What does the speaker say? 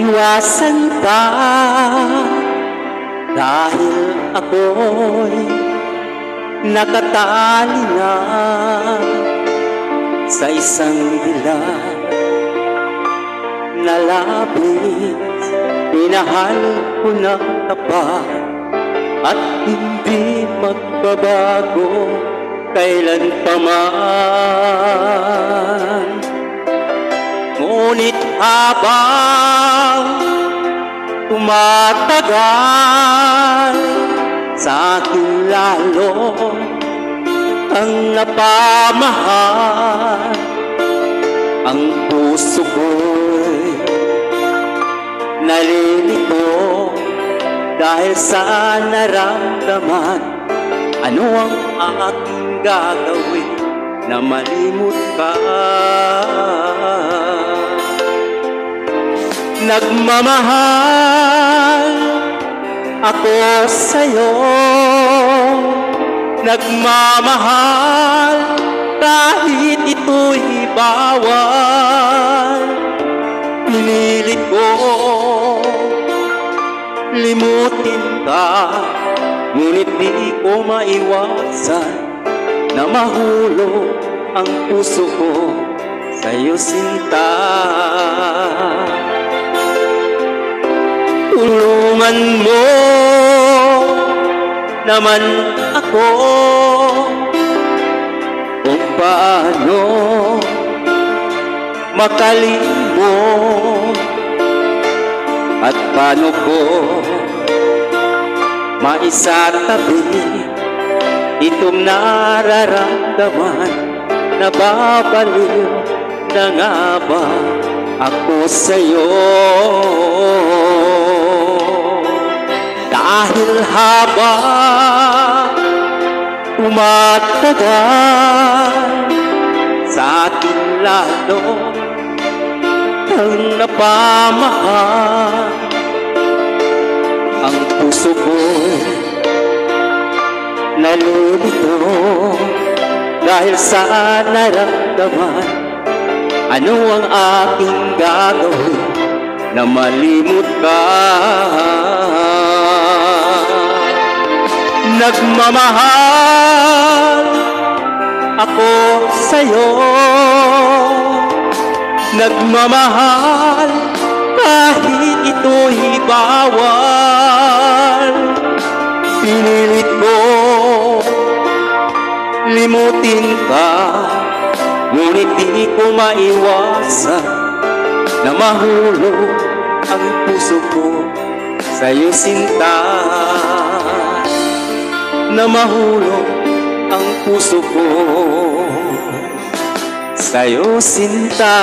iwasan ka, dahil ako'y nakatali na sa isang dilag na labis. Minahal ko na tapat at hindi magbabago kailan pa man. Ngunit habang tumatagal, sa akin lalo ang napamahal. Ang puso ko'y nalilito dahil sa naramdaman. Ano ang aking gagawin na malimot ka? Nagmamahal ako sa'yo, nagmamahal kahit ito'y bawal. Pinilit ko limutin ka, ngunit di ko maiwasan na mahulog ang puso ko sa'yo, sinta. Tulungan mo naman ako kung paano makalimot at paano ko maisatabi itong nararamdaman. Nababaliw na nga ba ako sa'yo? Dahil habang tumatagal, sa atin lalo ang napamahal. Ang puso ko'y nalilito dahil sa naramdaman. Ano ang aking gagawin na malimot ka? Nagmamahal ako sa'yo, nagmamahal kahit ito'y bawal. Pinilit ko limutin ka, ngunit di ko maiwasan na mahulog ang puso ko sa'yo, sinta. Na mahulog ang puso ko sa'yo, sinta.